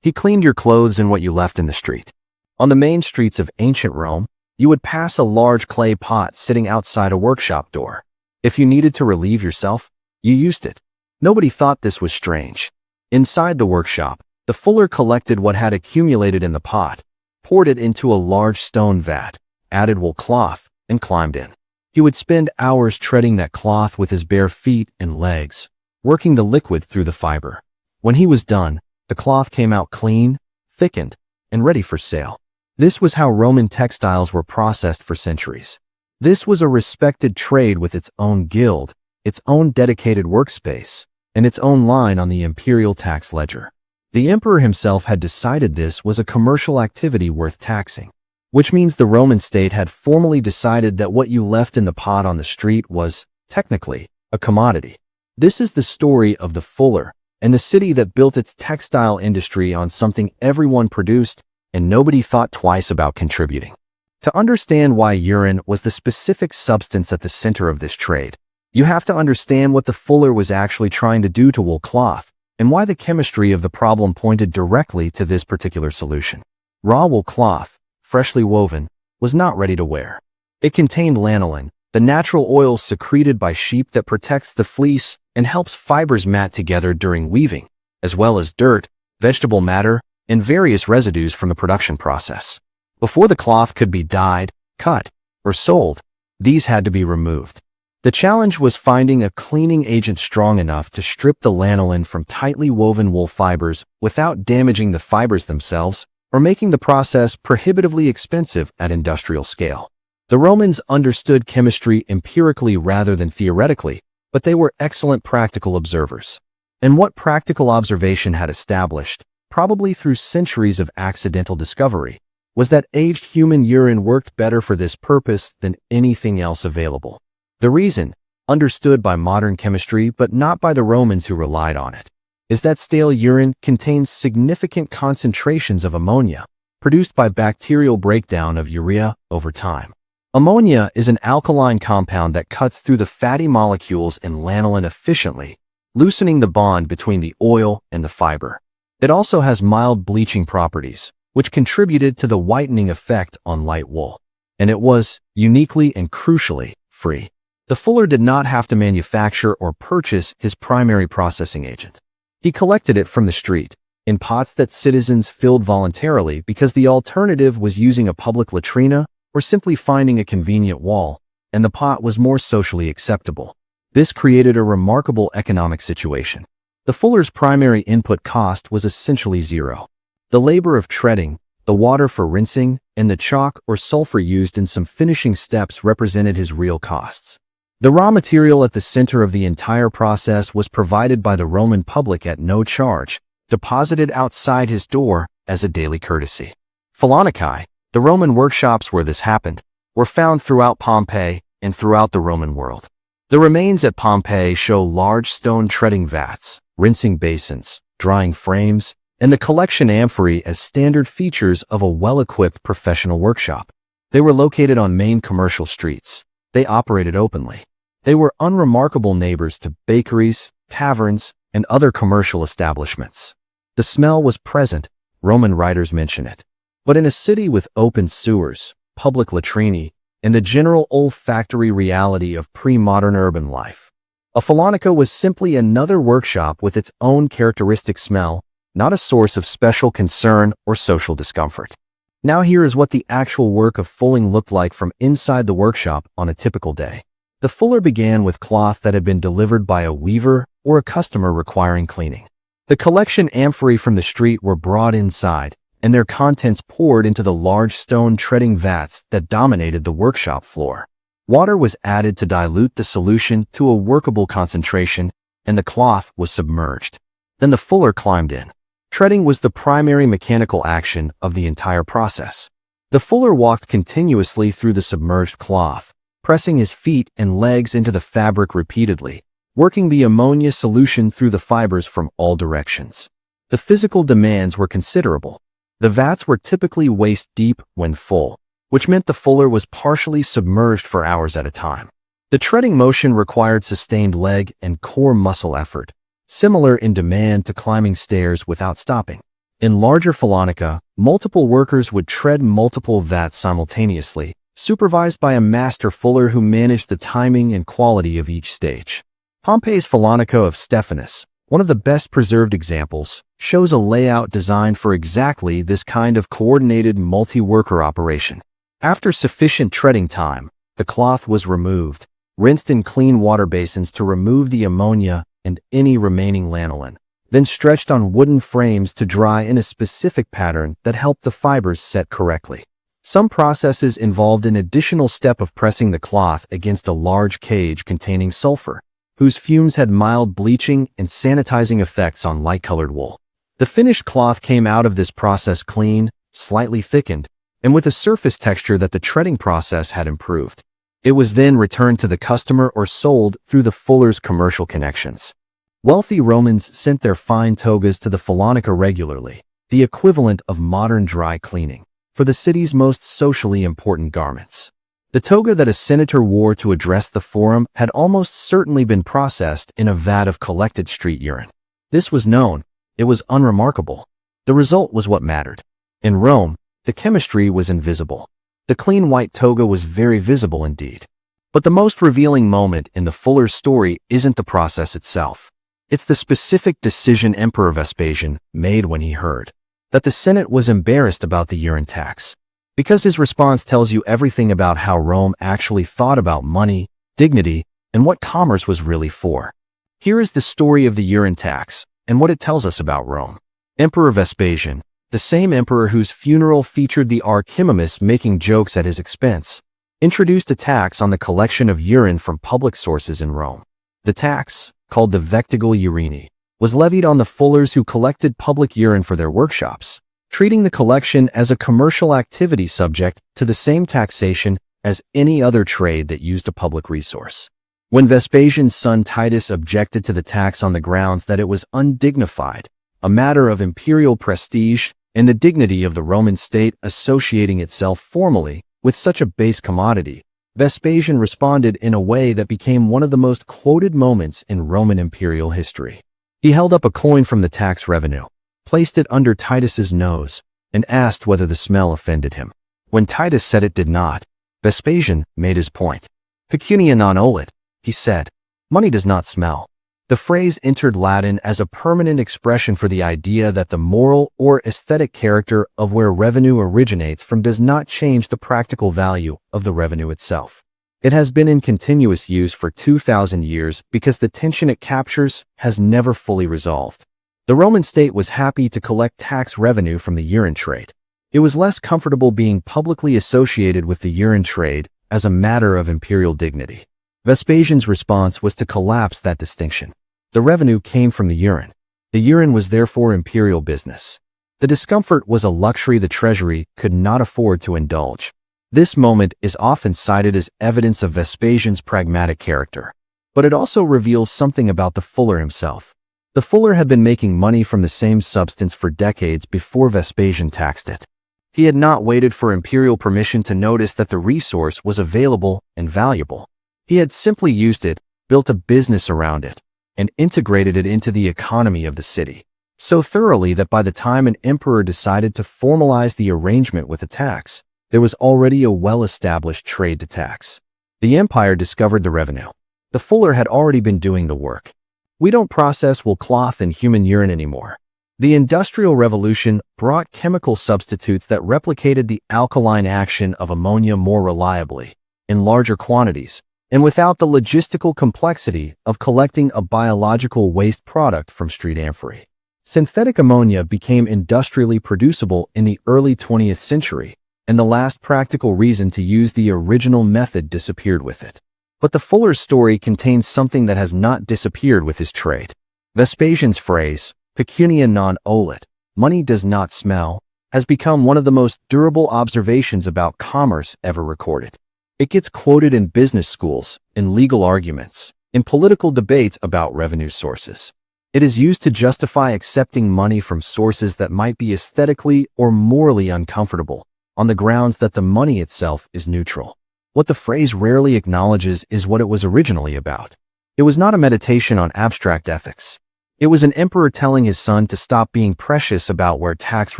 He cleaned your clothes and what you left in the street. On the main streets of ancient Rome, you would pass a large clay pot sitting outside a workshop door. If you needed to relieve yourself, you used it. Nobody thought this was strange. Inside the workshop, the fuller collected what had accumulated in the pot, poured it into a large stone vat, added wool cloth, and climbed in. He would spend hours treading that cloth with his bare feet and legs, working the liquid through the fiber. When he was done, the cloth came out clean, thickened, and ready for sale. This was how Roman textiles were processed for centuries. This was a respected trade with its own guild, its own dedicated workspace, and its own line on the imperial tax ledger. The emperor himself had decided this was a commercial activity worth taxing, which means the Roman state had formally decided that what you left in the pot on the street was, technically, a commodity. This is the story of the fuller and the city that built its textile industry on something everyone produced and nobody thought twice about contributing. To understand why urine was the specific substance at the center of this trade, you have to understand what the fuller was actually trying to do to wool cloth and why the chemistry of the problem pointed directly to this particular solution. Raw wool cloth, freshly woven, was not ready to wear. It contained lanolin, the natural oil secreted by sheep that protects the fleece and helps fibers mat together during weaving, as well as dirt, vegetable matter, and various residues from the production process. Before the cloth could be dyed, cut, or sold, these had to be removed. The challenge was finding a cleaning agent strong enough to strip the lanolin from tightly woven wool fibers without damaging the fibers themselves or making the process prohibitively expensive at industrial scale. The Romans understood chemistry empirically rather than theoretically, but they were excellent practical observers. And what practical observation had established, probably through centuries of accidental discovery, was that aged human urine worked better for this purpose than anything else available. The reason, understood by modern chemistry but not by the Romans who relied on it, is that stale urine contains significant concentrations of ammonia, produced by bacterial breakdown of urea over time. Ammonia is an alkaline compound that cuts through the fatty molecules in lanolin efficiently, loosening the bond between the oil and the fiber. It also has mild bleaching properties, which contributed to the whitening effect on light wool. And it was, uniquely and crucially, free. The fuller did not have to manufacture or purchase his primary processing agent. He collected it from the street, in pots that citizens filled voluntarily because the alternative was using a public latrina or simply finding a convenient wall, and the pot was more socially acceptable. This created a remarkable economic situation. The fuller's primary input cost was essentially zero. The labor of treading, the water for rinsing, and the chalk or sulfur used in some finishing steps represented his real costs. The raw material at the center of the entire process was provided by the Roman public at no charge, deposited outside his door as a daily courtesy. Phalonici, the Roman workshops where this happened, were found throughout Pompeii and throughout the Roman world. The remains at Pompeii show large stone treading vats, rinsing basins, drying frames, and the collection amphorae as standard features of a well-equipped professional workshop. They were located on main commercial streets. They operated openly. They were unremarkable neighbors to bakeries, taverns, and other commercial establishments. The smell was present, Roman writers mention it. But in a city with open sewers, public latrinae, and the general olfactory reality of pre-modern urban life, a Phalonica was simply another workshop with its own characteristic smell, not a source of special concern or social discomfort. Now here is what the actual work of fulling looked like from inside the workshop on a typical day. The fuller began with cloth that had been delivered by a weaver or a customer requiring cleaning. The collection amphorae from the street were brought inside, and their contents poured into the large stone treading vats that dominated the workshop floor. Water was added to dilute the solution to a workable concentration, and the cloth was submerged. Then the fuller climbed in. Treading was the primary mechanical action of the entire process. The fuller walked continuously through the submerged cloth, pressing his feet and legs into the fabric repeatedly, working the ammonia solution through the fibers from all directions. The physical demands were considerable. The vats were typically waist-deep when full, which meant the fuller was partially submerged for hours at a time. The treading motion required sustained leg and core muscle effort, similar in demand to climbing stairs without stopping. In larger phalanca, multiple workers would tread multiple vats simultaneously, supervised by a master fuller who managed the timing and quality of each stage. Pompeii's phalanca of Stephanus, one of the best preserved examples, shows a layout designed for exactly this kind of coordinated multi-worker operation. After sufficient treading time, the cloth was removed, rinsed in clean water basins to remove the ammonia and any remaining lanolin, then stretched on wooden frames to dry in a specific pattern that helped the fibers set correctly. Some processes involved an additional step of pressing the cloth against a large cage containing sulfur, whose fumes had mild bleaching and sanitizing effects on light-colored wool. The finished cloth came out of this process clean, slightly thickened, and with a surface texture that the treading process had improved. It was then returned to the customer or sold through the fuller's commercial connections. Wealthy Romans sent their fine togas to the phalanca regularly, the equivalent of modern dry cleaning, for the city's most socially important garments. The toga that a senator wore to address the forum had almost certainly been processed in a vat of collected street urine. This was known. It was unremarkable. The result was what mattered. In Rome, the chemistry was invisible. The clean white toga was very visible indeed. But the most revealing moment in the fuller's story isn't the process itself. It's the specific decision Emperor Vespasian made when he heard that the Senate was embarrassed about the urine tax, because his response tells you everything about how Rome actually thought about money, dignity, and what commerce was really for. Here is the story of the urine tax and what it tells us about Rome. Emperor Vespasian, the same emperor whose funeral featured the archimedes making jokes at his expense, introduced a tax on the collection of urine from public sources in Rome. The tax, called the vectigul urine, was levied on the fullers who collected public urine for their workshops, treating the collection as a commercial activity subject to the same taxation as any other trade that used a public resource. When Vespasian's son Titus objected to the tax on the grounds that it was undignified, a matter of imperial prestige, and the dignity of the Roman state associating itself formally with such a base commodity, Vespasian responded in a way that became one of the most quoted moments in Roman imperial history. He held up a coin from the tax revenue, placed it under Titus's nose, and asked whether the smell offended him. When Titus said it did not, Vespasian made his point. Pecunia non olet, he said. Money does not smell. The phrase entered Latin as a permanent expression for the idea that the moral or aesthetic character of where revenue originates from does not change the practical value of the revenue itself. It has been in continuous use for 2,000 years because the tension it captures has never fully resolved. The Roman state was happy to collect tax revenue from the urine trade. It was less comfortable being publicly associated with the urine trade as a matter of imperial dignity. Vespasian's response was to collapse that distinction. The revenue came from the urine. The urine was therefore imperial business. The discomfort was a luxury the treasury could not afford to indulge. This moment is often cited as evidence of Vespasian's pragmatic character, but it also reveals something about the fuller himself. The fuller had been making money from the same substance for decades before Vespasian taxed it. He had not waited for imperial permission to notice that the resource was available and valuable. He had simply used it, built a business around it, and integrated it into the economy of the city, so thoroughly that by the time an emperor decided to formalize the arrangement with a tax, there was already a well-established trade to tax. The empire discovered the revenue. The fuller had already been doing the work. We don't process wool cloth and human urine anymore. The Industrial Revolution brought chemical substitutes that replicated the alkaline action of ammonia more reliably, in larger quantities, and without the logistical complexity of collecting a biological waste product from street amphorae. Synthetic ammonia became industrially producible in the early 20th century, and the last practical reason to use the original method disappeared with it. But the fuller's story contains something that has not disappeared with his trade. Vespasian's phrase, pecunia non olet, money does not smell, has become one of the most durable observations about commerce ever recorded. It gets quoted in business schools, in legal arguments, in political debates about revenue sources. It is used to justify accepting money from sources that might be aesthetically or morally uncomfortable, on the grounds that the money itself is neutral. What the phrase rarely acknowledges is what it was originally about. It was not a meditation on abstract ethics. It was an emperor telling his son to stop being precious about where tax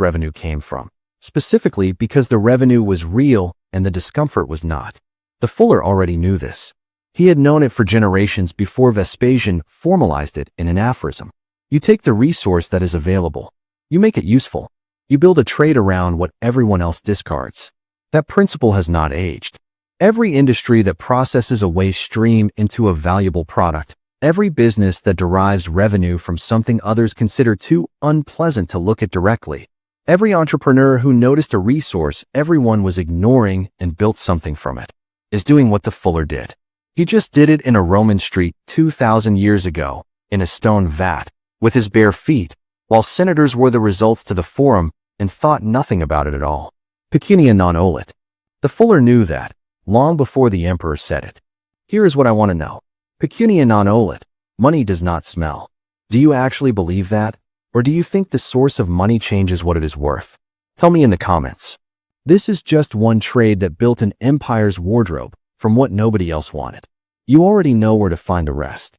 revenue came from, specifically because the revenue was real and the discomfort was not. The fuller already knew this. He had known it for generations before Vespasian formalized it in an aphorism. You take the resource that is available. You make it useful. You build a trade around what everyone else discards. That principle has not aged. Every industry that processes a waste stream into a valuable product, every business that derives revenue from something others consider too unpleasant to look at directly, every entrepreneur who noticed a resource everyone was ignoring and built something from it, is doing what the fuller did. He just did it in a Roman street 2,000 years ago, in a stone vat, with his bare feet, while senators wore the results to the forum and thought nothing about it at all. Pecunia non olet. The fuller knew that, long before the emperor said it. Here is what I want to know. Pecunia non olet. Money does not smell. Do you actually believe that? Or do you think the source of money changes what it is worth? Tell me in the comments. This is just one trade that built an empire's wardrobe from what nobody else wanted. You already know where to find the rest.